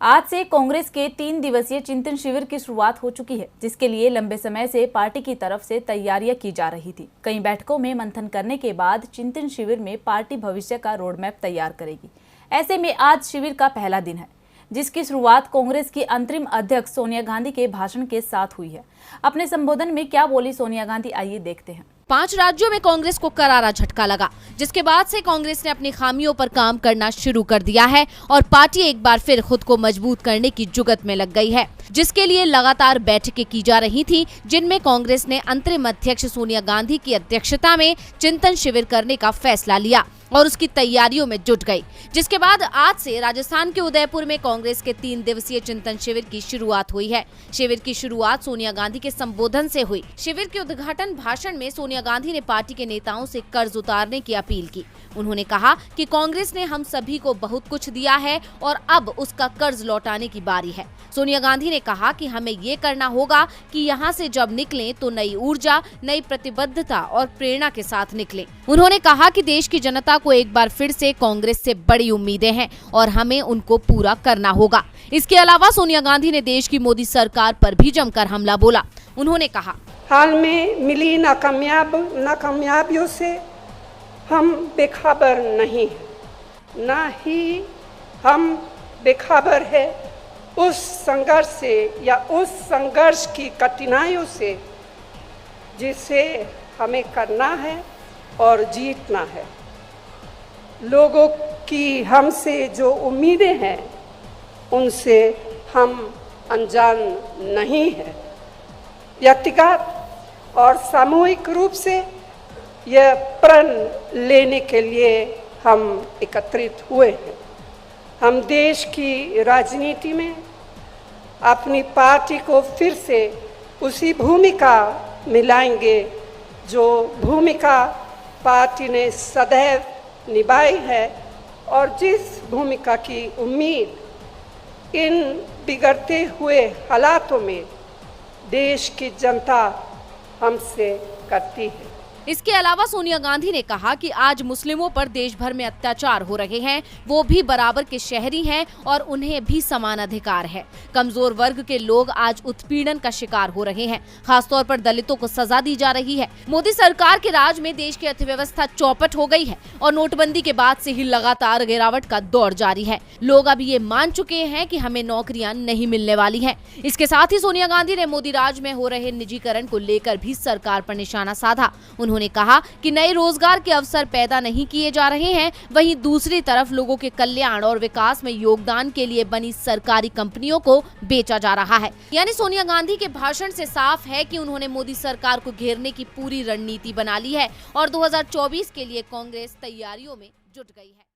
आज से कांग्रेस के 3 दिवसीय चिंतन शिविर की शुरुआत हो चुकी है, जिसके लिए लंबे समय से पार्टी की तरफ से तैयारियां की जा रही थी। कई बैठकों में मंथन करने के बाद चिंतन शिविर में पार्टी भविष्य का रोडमैप तैयार करेगी। ऐसे में आज शिविर का पहला दिन है, जिसकी शुरुआत कांग्रेस की अंतरिम अध्यक्ष सोनिया गांधी के भाषण के साथ हुई है। अपने संबोधन में क्या बोली सोनिया गांधी, आइए देखते हैं। 5 राज्यों में कांग्रेस को करारा झटका लगा, जिसके बाद से कांग्रेस ने अपनी खामियों पर काम करना शुरू कर दिया है और पार्टी एक बार फिर खुद को मजबूत करने की जुगत में लग गई है, जिसके लिए लगातार बैठकें की जा रही थी, जिनमें कांग्रेस ने अंतरिम अध्यक्ष सोनिया गांधी की अध्यक्षता में चिंतन शिविर करने का फैसला लिया और उसकी तैयारियों में जुट गई। जिसके बाद आज से राजस्थान के उदयपुर में कांग्रेस के 3 दिवसीय चिंतन शिविर की शुरुआत हुई है। शिविर की शुरुआत सोनिया गांधी के संबोधन से हुई। शिविर के उद्घाटन भाषण में सोनिया गांधी ने पार्टी के नेताओं से कर्ज उतारने की अपील की। उन्होंने कहा कि कांग्रेस ने हम सभी को बहुत कुछ दिया है और अब उसका कर्ज लौटाने की बारी है। सोनिया गांधी ने कहा कि हमें ये करना होगा कि यहाँ से जब निकलें तो नई ऊर्जा, नई प्रतिबद्धता और प्रेरणा के साथ निकलें। उन्होंने कहा कि देश की जनता को एक बार फिर से कांग्रेस से बड़ी उम्मीदें हैं और हमें उनको पूरा करना होगा। इसके अलावा सोनिया गांधी ने देश की मोदी सरकार पर भी जमकर हमला बोला। उन्होंने कहा, हाल में मिली नाकामयाबियों से हम बेखबर नहीं, ना ही हम बेखबर है उस संघर्ष से या उस संघर्ष की कठिनाइयों से जिसे हमें करना है और जीतना है। लोगों की हमसे जो उम्मीदें हैं उनसे हम अनजान नहीं हैं। व्यक्तिगत और सामूहिक रूप से यह प्रण लेने के लिए हम एकत्रित हुए हैं। हम देश की राजनीति में अपनी पार्टी को फिर से उसी भूमिका में लाएंगे जो भूमिका पार्टी ने सदैव निभाई है और जिस भूमिका की उम्मीद इन बिगड़ते हुए हालातों में देश की जनता हमसे करती है। इसके अलावा सोनिया गांधी ने कहा कि आज मुस्लिमों पर देश भर में अत्याचार हो रहे हैं, वो भी बराबर के शहरी हैं और उन्हें भी समान अधिकार है। कमजोर वर्ग के लोग आज उत्पीड़न का शिकार हो रहे हैं, खासतौर पर दलितों को सजा दी जा रही है। मोदी सरकार के राज में देश की अर्थव्यवस्था चौपट हो गई है और नोटबंदी के बाद से ही लगातार गिरावट का दौर जारी है। लोग अब ये मान चुके हैं कि हमें नौकरियां नहीं मिलने वाली है। इसके साथ ही सोनिया गांधी ने मोदी राज में हो रहे निजीकरण को लेकर भी सरकार पर निशाना साधा। उन्होंने कहा कि नए रोजगार के अवसर पैदा नहीं किए जा रहे हैं, वहीं दूसरी तरफ लोगों के कल्याण और विकास में योगदान के लिए बनी सरकारी कंपनियों को बेचा जा रहा है। यानी सोनिया गांधी के भाषण से साफ है कि उन्होंने मोदी सरकार को घेरने की पूरी रणनीति बना ली है और 2024 के लिए कांग्रेस तैयारियों में जुट गई है।